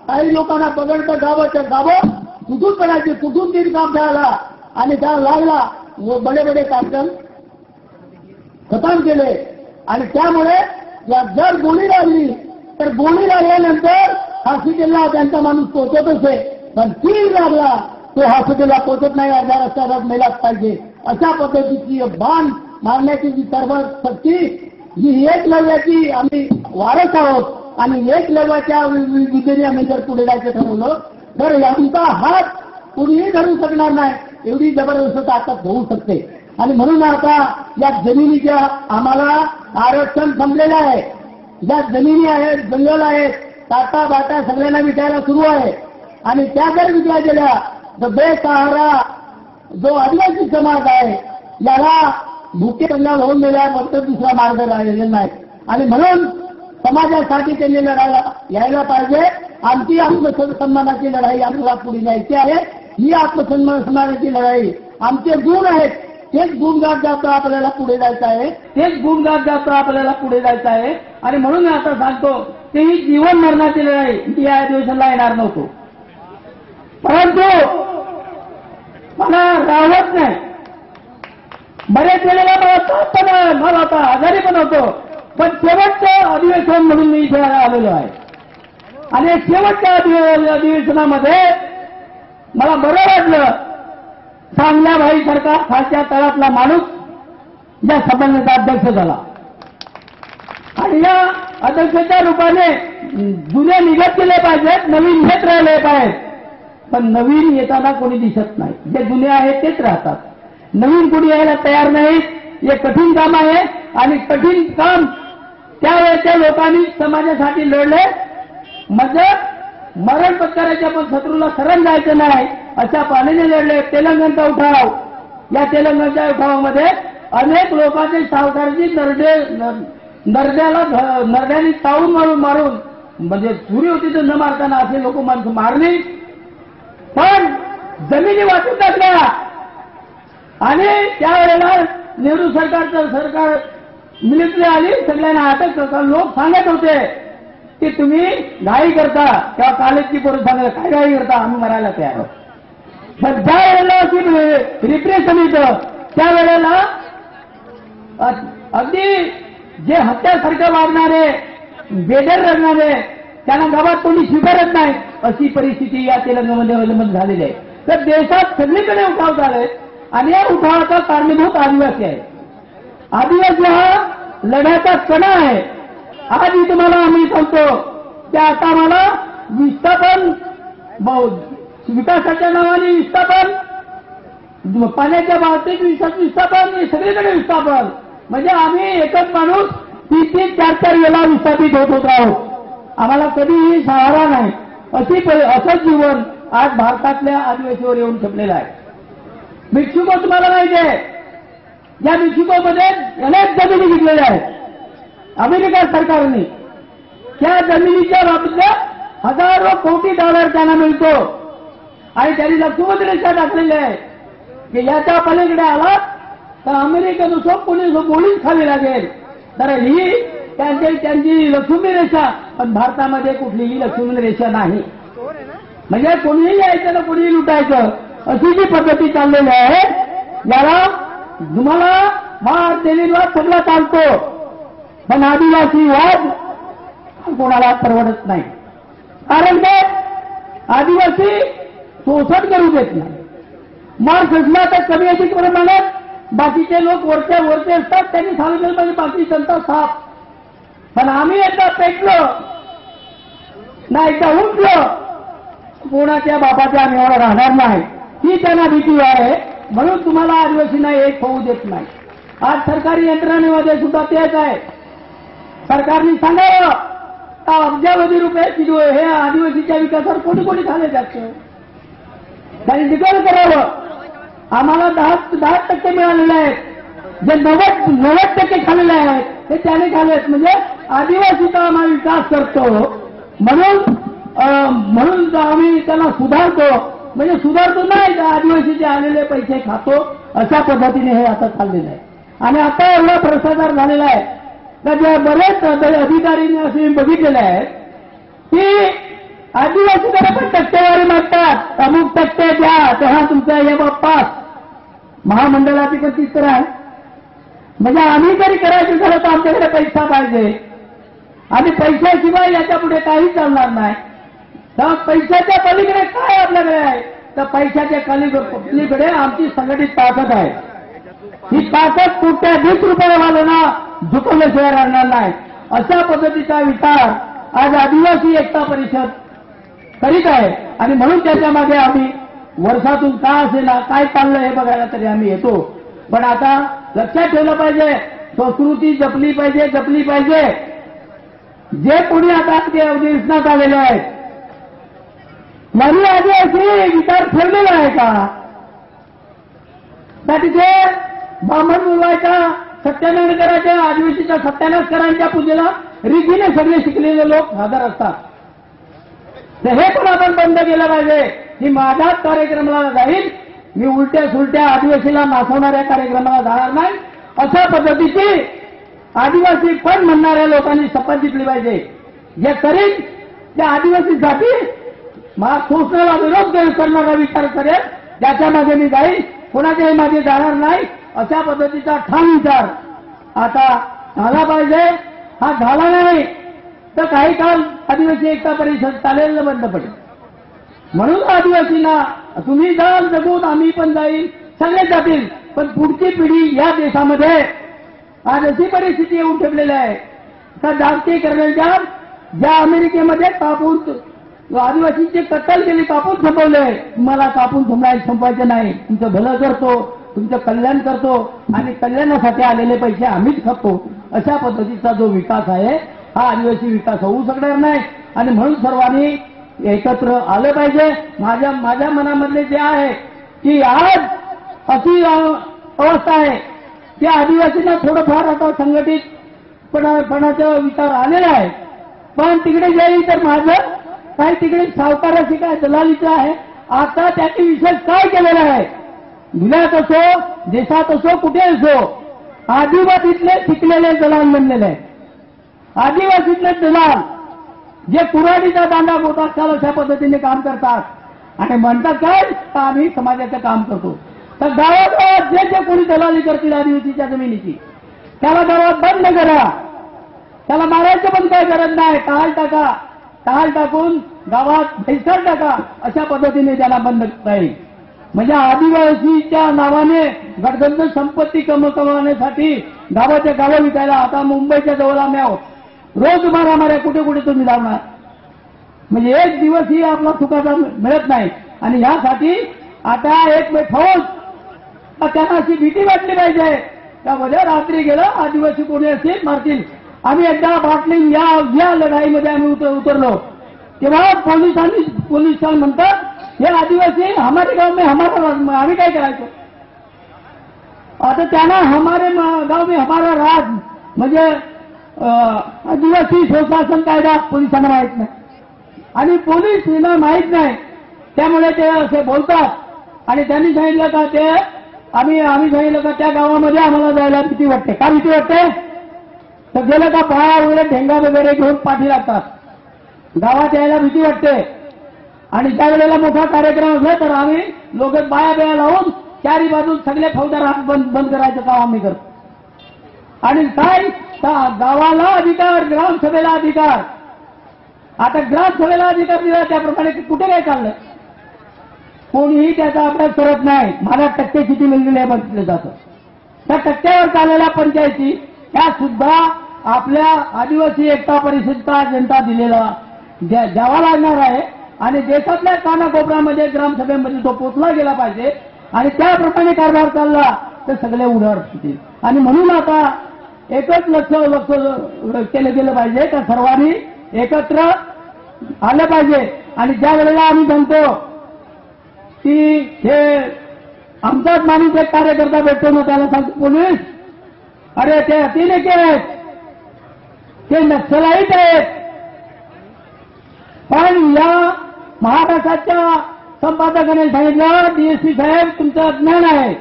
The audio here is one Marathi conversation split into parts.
काही लोकांना पकडतं गावाच्या गावं कुठून करायचे, कुठून तीन काम झाला आणि त्याला लागला व बडे बडे कार्यक्रम खतम केले. आणि त्यामुळे जर गोळी लागली तर गोळी लागल्यानंतर हॉस्पिटलला त्यांचा माणूस पोहोचतच आहे, पण तीर लागला तो हॉस्पिटलला पोहोचत नाही, अर्ध्या रस्त्यावर मेलाच पाहिजे. अशा पद्धतीची बाण मारण्याची जी सर्व शक्ती ही एकलव्याची आम्ही वारस आहोत आणि एकलव्याच्या विधेने आम्ही जर पुढे जायचं ठरवलं तर आमचा हात कुणीही धरू शकणार नाही, एवढी जबरदस्त ताकद होऊ शकते. आणि म्हणून आता या जमिनीच्या आम्हाला आरक्षण संपलेलं आहे. ज्या जमिनी आहेत, जंगल आहेत, टाटा बाटा सगळ्यांना विकायला सुरू आहे. आणि त्या जर विकल्या गेल्या तर बेसहारा जो आदिवासी समाज आहे याला भुके कंगाल होऊन गेल्या, फक्त दुसरा मार्ग राहिलेला नाही. आणि म्हणून समाजासाठी त्यांनी लढायला यायला पाहिजे. आमची आत्मसन्मानाची लढाई आम्हाला पुढे न्यायची आहे. ही आत्मसन्मानाची लढाई आमचे गुण आहेत, तेच गुण गात जातो आपल्याला पुढे जायचं आहे, तेच गुण गात जातो आपल्याला पुढे जायचं आहे. आणि म्हणून मी आता सांगतो की ही जीवन मरणाची लढाई ती या दिवसाला येणार नव्हतो, परंतु मला राहत नाही. बरेच वेळेला मला आता आजारी पण होतो, पण शेवटचं अधिवेशन म्हणून मी इथे आलेलो आहे. आणि शेवटच्या अधिवेशनामध्ये मला बरं वाटलं. चांगल्या भाईसारखा खालच्या तळातला माणूस या संमेलनाचा अध्यक्ष झाला. आणि या अध्यक्षाच्या रूपाने जुने निघत गेले पाहिजेत, नवीन येत राहिले पाहिजेत. पण नवीन येताना कोणी दिसत नाही, जे जुने आहेत तेच राहतात. नवीन कोणी यायला तयार नाही. हे कठीण काम आहे आणि कठीण काम त्यावेळेच्या लोकांनी समाजासाठी लढले. म्हणजे मरण पत्कराच्या पण शत्रूला शरण जायचं नाही अशा पाण्याने लढले. तेलंगणचा उठाव, या तेलंगणच्या उठावामध्ये अनेक लोकांचे सावकारची नरड्याने चावून मारून म्हणजे सुरी होती तर न मारताना असे लोक माणसं मारली, पण जमिनी वाटून टाकल्या. आणि त्यावेळेला नेहरू सरकार मिलिटरी आली, सगळ्यांना अटक करता. लोक सांगत होते की तुम्ही घाई करता, किंवा कॉलेजची पोरं सांगत काय घाई करता, आम्ही मरायला तयार आहोत. पण ज्या वेळेला रिप्रेशन येतं त्यावेळेला अगदी जे हत्यासारखं वागणारे, बेडर रडणारे त्यांना गावात कोणी स्वीकारत नाही, अशी परिस्थिती या तेलंगणामध्ये अवलंबन झालेली आहे. तर देशात सगळीकडे उठाव झाले आणि या उठावाचा कारणीभूत आदिवासी आहे. आदिवासी हा लढ्याचा कणा आहे. आज तुम्हाला आम्ही सांगतो की आता आम्हाला विस्थापन, विकासाच्या नावाने विस्थापन, पाण्याच्या बाबतीत विस्थापन, सगळीकडे विस्थापन. म्हणजे आम्ही एकच माणूस 3-3, 4-4 वेळा विस्थापित होत आहोत. आम्हाला कधीही सहारा नाही. असं जीवन आज भारतातल्या आदिवासीवर येऊन ठेपलेलं आहे. भिक्षुक तुम्हाला माहिती आहे, या भिक्षुकामध्ये अनेक जमिनी विकलेल्या आहेत अमेरिका सरकारने. त्या जमिनीच्या बाबतीत हजारो कोटी डॉलर त्यांना मिळतो. आणि त्यांनी लक्ष्मण रेषा टाकलेली आहे की याच्या पलीकडे आला तर अमेरिकेनुसार कोणी गोळीच खावी लागेल. तर ही त्यांची लक्ष्मी रेषा, पण भारतामध्ये कुठलीही लक्ष्मी रेषा नाही. म्हणजे कोणीही यायचं ना कोणीही लुटायचं अशी जी पद्धती चाललेली आहे, याला तुम्हाला वाद देवीवाद सगळा चालतो, पण आदिवासी वाद कोणाला परवडत नाही. कारण काय, आदिवासी शोषण करू देत नाही. मार्क्स असला तर कमी अधिक प्रमाणात बाकीचे लोक वरचे असतात, त्यांनी सांगितलं म्हणजे बाकी जनता साफ. पण आम्ही एकदा पेटलो ना, एकदा उठलो, कोणाच्या बापाच्या आम्ही राहणार नाही, ही त्यांना भीती आहे. म्हणून तुम्हाला आदिवासींना एक होऊ देत नाही. आज सरकारी यंत्रणेमध्ये सुद्धा तेच आहे. सरकारने सांगावं अब्जावधी रुपये हे आदिवासीच्या विकासावर कोणी कोणी झाले जास्त, त्यांनी निकाल करावं. आम्हाला 10% मिळालेले आहेत, जे 90% खाल्लेले आहेत ते त्याने खाल्लेत. म्हणजे आदिवासीचा आम्हाला विकास करतो म्हणून आम्ही त्याला सुधारतो. म्हणजे सुधारतो नाही, आदिवासीचे आलेले पैसे खातो, अशा पद्धतीने हे आता चाललेलं आहे. आणि आता एवढा भ्रष्टाचार झालेला आहे तर जे बरेच अधिकाऱ्यांनी असे बघितलेले आहेत की आदिवासीकडे पण टक्केवारी मागतात, अमुक टक्के द्या तेव्हा तुमचा हे बाप्पास महामंडळाची पण तीच तर आहे. म्हणजे आम्ही जरी करायचं झालं तर आमच्याकडे पैसा पाहिजे आणि पैशाशिवाय याच्या पुढे काही चालणार नाही. तर पैशाच्या पलीकडे काय आपल्याकडे आहे, तर पैशाच्या पलीकडे आमची संघटित ताकद आहे. ही ताकद कुठल्या 20 रुपयेवाल्यांना झुकवल्याशिवाय राहणार नाही. अशा पद्धतीचा विचार आज आदिवासी एकता परिषद करीत आहे आणि म्हणून त्याच्या मागे आम्ही वर्षातून का असेल काय चाललं हे बघायला तरी आम्ही येतो. पण आता लक्षात ठेवलं पाहिजे, संस्कृती जपली पाहिजे. जे कोणी आता ते दिसण्यात आलेले आहेत, नवी आदिवासी विचार ठेवलेला आहे का? त्या तिथे ब्राह्मण बोलवायचा, सत्यानारायण करायच्या, आदिवासीच्या सत्यानाश करायच्या पूजेला रीतीने सगळे शिकलेले लोक हजर असतात. तर हे पण आपण बंद केलं पाहिजे की माझ्याच कार्यक्रमाला जाईल, मी उलट्या सुलट्या आदिवासीला नाचवणाऱ्या कार्यक्रमाला जाणार नाही, अशा पद्धतीची आदिवासी पण म्हणणाऱ्या लोकांनी शपथ घेतली पाहिजे. जे करीन त्या आदिवासीसाठी शोषणाला विरोध करणारा विचार करेल, त्याच्या मागे मी जाईल, कोणाच्याही मागे जाणार नाही, अशा पद्धतीचा ठाम विचार आता झाला पाहिजे. हा झाला नाही तर काही काळ आदिवासी एकता परिषद चालेल बंद पडेल. म्हणून आदिवासींना तुम्ही जाल जगून, आम्ही पण जाईल, सगळे जातील, पण पुढची पिढी या देशामध्ये आज अशी परिस्थिती येऊन ठेवलेली आहे तर जागतिकीकरणाच्या ज्या अमेरिकेमध्ये कापून आदिवासींची कत्तल केली, कापून संपवले. तुम्हाला कापून संपवायचं नाही, तुमचं भलं करतो, तुमचं कल्याण करतो आणि कल्याणासाठी आलेले पैसे आम्हीच खपतो. अशा पद्धतीचा जो विकास आहे हा आदिवासी विकास होऊ शकणार नाही आणि म्हणून सर्वांनी एकत्र आलं पाहिजे. माझ्या मनामधले जे आहे की आज अशी अवस्था आहे की आदिवासींना थोडंफार आता संघटितपणाचा विचार आलेला आहे. पण तिकडे जाईल तर माझं काय तिकडे सावकाराची काय दलालीचं आहे. आता त्याची विशेष काय केलेलं आहे, जिल्ह्यात असो, देशात असो, कुठे असो, आदिवासीतले शिकलेले दलाल बनलेले आहे. आदिवासीतले दलाल जे कुऱ्हाडीचा दांडा बोटात चाल अशा पद्धतीने काम करतात आणि म्हणतात काय तर आम्ही समाजाचं काम करतो. तर गावागावात जे कोणी दलाली करतील आदिवासीच्या जमिनीची त्याला गावात बंद करा, त्याला मारायचं पण काय गरज नाही, टहाल टाकून गावात भेसळ टाका, अशा पद्धतीने त्याला बंद करता येईल. म्हणजे आदिवासीच्या नावाने गडगंज संपत्ती कमवण्यासाठी गावाच्या गावं विकायला आता मुंबईच्या जवळ आम्ही आहोत. रोज मारामाऱ्या कुठे कुठे तुम्ही लावणार, म्हणजे एक दिवसही आपला सुखाचा मिळत नाही. आणि यासाठी आता एक फौज त्यांना अशी भीती वाटली पाहिजे त्यामध्ये रात्री गेलं आदिवासी कोणी असतील मारतील. आम्ही एकदा बाटली या लढाईमध्ये आम्ही उतरलो तेव्हा पोलीस म्हणतात हे आदिवासी हमारे गाव में हमारा, आम्ही काय करायचो. आता त्यांना हमारे गाव में हमारा राज म्हणजे आदिवासी सुशासन कायदा पोलिसांना माहित नाही आणि पोलीस माहित नाही, त्यामुळे ते असे बोलतात. आणि त्यांनी सांगितलं का ते आम्ही सांगितलं का त्या गावामध्ये आम्हाला जायला भीती वाटते. का भीती वाटते तर गेलं का पाया वगैरे ढेंगा वगैरे घेऊन पाठी लागतात, गावात यायला भीती वाटते. आणि त्या वेळेला मोठा कार्यक्रम असला तर आम्ही लोक बाया लावून चारी बाजून सगळे फौजदार हात बंद करायचं काम आम्ही करतो. आणि काय गावाला अधिकार, ग्रामसभेला अधिकार. आता ग्रामसभेला अधिकार दिला त्याप्रमाणे कुठे काय चाललंय, कोणीही त्याचा अभ्यास करत नाही. मला टक्के किती मिळलेले आहे बघितलं जातं. त्या टक्क्यावर चाललेल्या पंचायती त्या सुद्धा आपल्या आदिवासी एकता परिषदचा अजेंडा दिलेला द्यावा लागणार आहे आणि देशातल्या कानाकोपऱ्यामध्ये ग्रामसभेमध्ये तो पोचला गेला पाहिजे आणि त्याप्रमाणे कारभार चालला तर सगळे उधार होतील. आणि म्हणून आता एकच लक्ष केलं गेलं पाहिजे तर सर्वांनी एकत्र आलं पाहिजे. आणि ज्या वेळेला आम्ही म्हणतो की हे आमचाच माणूस एक कार्यकर्ता भेटतो ना त्याला सांगतो पोलीस अरे ते अतिरेकी आहेत, ते नक्षलाईट आहेत. पण या महाराष्ट्राच्या संपादकाने सांगितलं डीएसपी साहेब तुमचं अज्ञान आहे,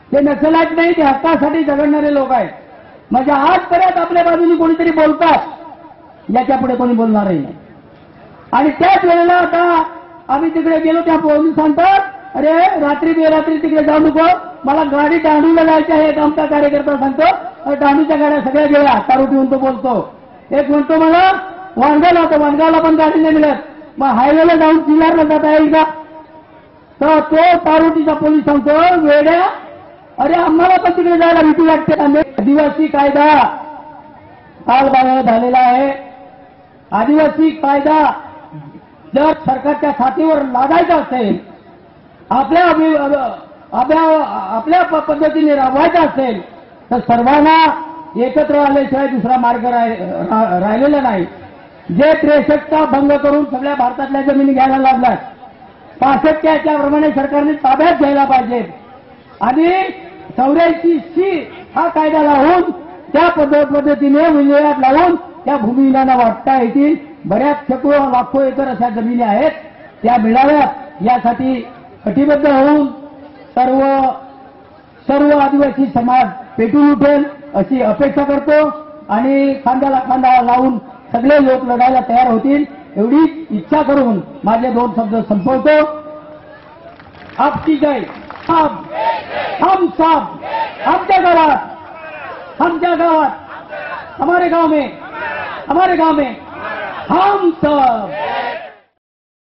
ते नक्षलाईट नाही, ते हक्कासाठी झगडणारे लोक आहेत. म्हणजे आजपर्यंत आपल्या बाजूने कोणीतरी बोलतात, याच्या पुढे कोणी बोलणारही नाही. आणि त्याच वेळेला आता आम्ही तिकडे गेलो, त्या पोलिसांतात अरे रात्री बेरात्री तिकडे जाऊ नको, मला गाडी दांडूला जायची आहे. एक आमचा कार्यकर्ता सांगतो दांडूच्या गाड्या सगळ्या गेल्या, दारू पिऊन तो बोलतो. एक म्हणतो मला वाणगावला होतं, वाणगावला पण गाडी नाही मिळत, मग हायवेला जाऊन किल्लारला जाता येईल का? तर तो पारोटीचा पोलीस सांगतो वेड्या, अरे आम्हाला पण तिकडे जायला भीती वाटते. आदिवासी कायदा कालबाह्य झालेला आहे. आदिवासी कायदा जर सरकारच्या छातीवर लादायचा असेल, आपल्या पद्धतीने राबवायचा असेल तर सर्वांना एकत्र आल्याशिवाय दुसरा मार्ग राहिलेला नाही. जे 63चा भंग करून सगळ्या भारतातल्या जमिनी घ्यायला लागल्यात, 65च्या याच्याप्रमाणे सरकारने ताब्यात घ्यायला पाहिजे आणि 84C हा कायदा लावून त्या पद्धतीने विल्हेवाट लावून त्या भूमिहीनांना वाटता येतील. बऱ्याच शेकडो लाखो एकर अशा जमिनी आहेत, त्या मिळाव्यात यासाठी कटिबद्ध होऊन सर्व आदिवासी समाज पेटून उठेल अशी अपेक्षा करतो आणि खांद्याला खांदा लावून सगळे लोक लढायला तयार होतील एवढीच इच्छा करून माझे 2 शब्द संपवतो. आपकी जय. हम सब आमच्या गावात हमारे गांव में हम सब